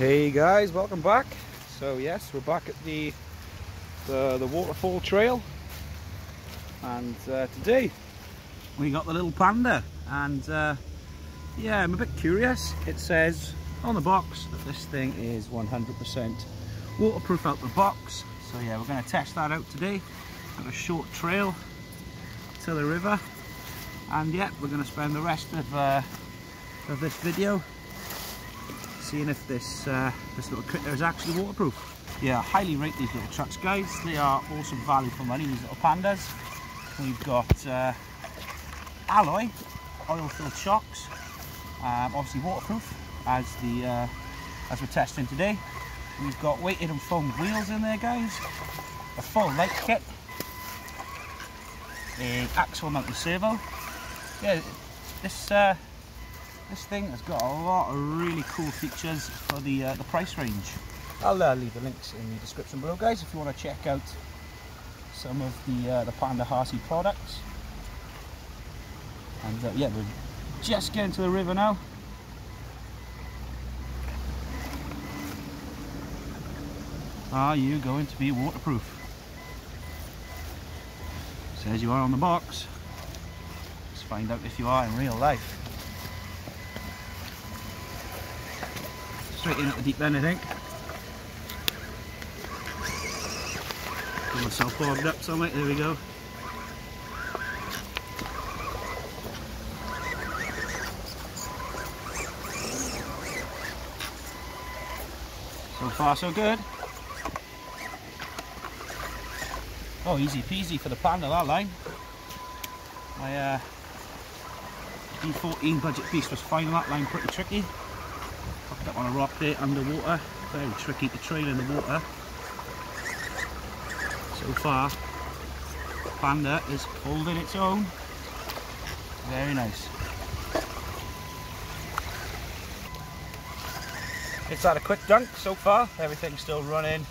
Hey guys, welcome back. So yes, we're back at the waterfall trail, and today we got the little Panda, and yeah, I'm a bit curious. It says on the box that this thing is 100% waterproof out the box. So yeah, we're going to test that out today on a short trail to the river, and yeah, we're going to spend the rest of this video seeing if this little critter is actually waterproof. Yeah, I highly rate these little trucks, guys. They are awesome value for money, these little Pandas. We've got alloy, oil-filled shocks, obviously waterproof as we're testing today. We've got weighted and foamed wheels in there, guys. A full light kit, an axle mounted servo. Yeah, this thing has got a lot of really cool features for the price range. I'll leave the links in the description below, guys, if you want to check out some of the Panda Hobby products. And yeah, we're just getting to the river now. Are you going to be waterproof? Says you are on the box. Let's find out if you are in real life. Straight in at the deep end, I think. Got myself bogged up somewhere, there we go. So far so good. Oh, easy peasy for the Panda, that line. My D14 budget piece was finding that line pretty tricky. Popped up on a rock there underwater. Very tricky to trail in the water. So far, Panda is holding its own. Very nice. It's had a quick dunk so far. Everything's still running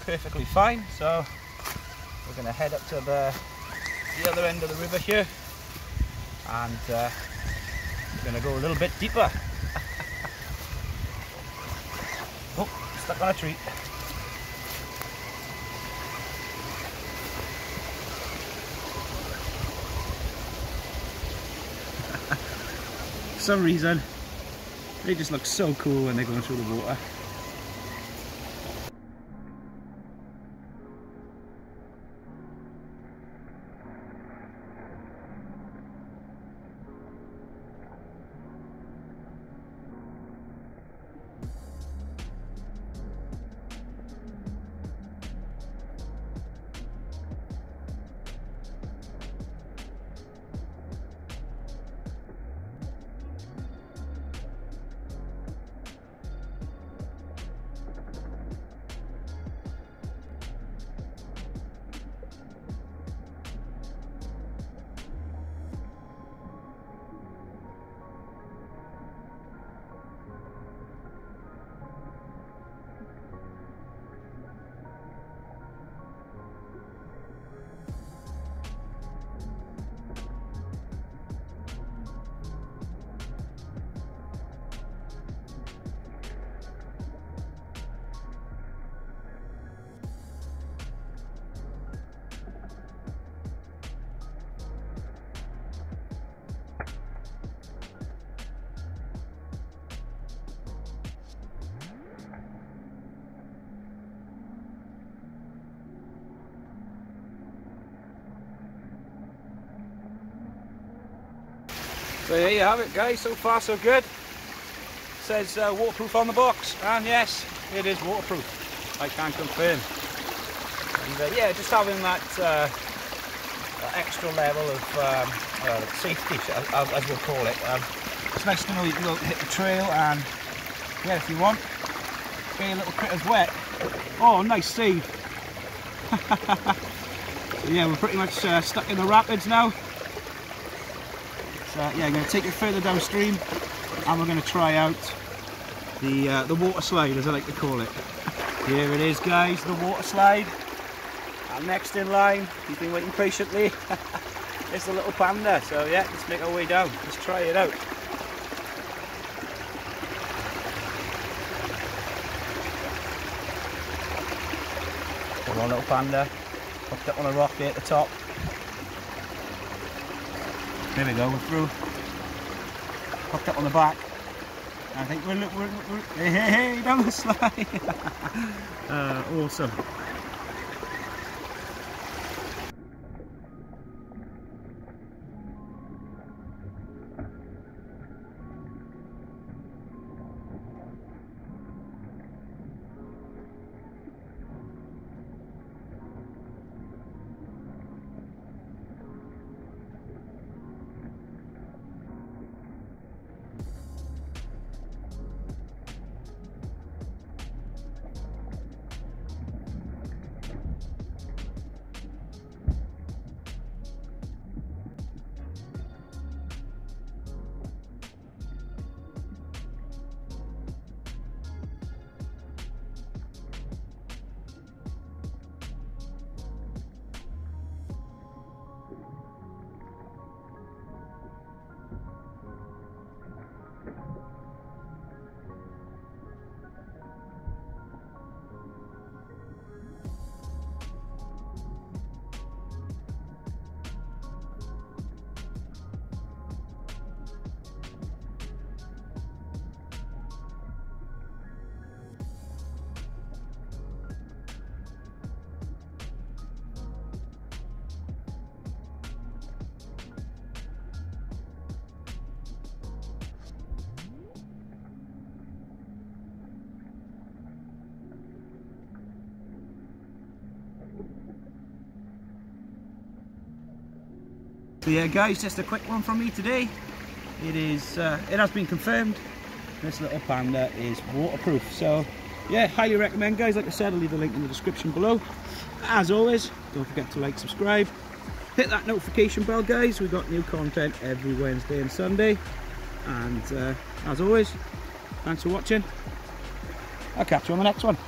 perfectly fine. So we're going to head up to the other end of the river here, and we're going to go a little bit deeper. Oh, stuck on a tree. For some reason, they just look so cool when they're going through the water. So there you have it, guys. So far so good. It says waterproof on the box, and yes, it is waterproof. I can confirm. And yeah, just having that extra level of safety, as we'll call it. It's nice to know you can go hit the trail, and yeah, if you want, get your little critters wet. Oh, nice save. So yeah, we're pretty much stuck in the rapids now. So yeah, I'm going to take it further downstream, and we're going to try out the water slide, as I like to call it. Here it is, guys, the water slide. And next in line, he's been waiting patiently. It's the little Panda. So yeah, let's make our way down. Let's try it out. One little panda, hooked up on a rock there at the top. There we go, we're through. Hooked up on the back. I think we're hey, down the slide. Awesome. So yeah guys, just a quick one from me today. It has been confirmed this little panda is waterproof, so yeah, highly recommend guys. Like I said, I'll leave a link in the description below. As always, don't forget to like, subscribe, hit that notification bell guys. We've got new content every Wednesday and Sunday, and as always, thanks for watching. I'll catch you on the next one.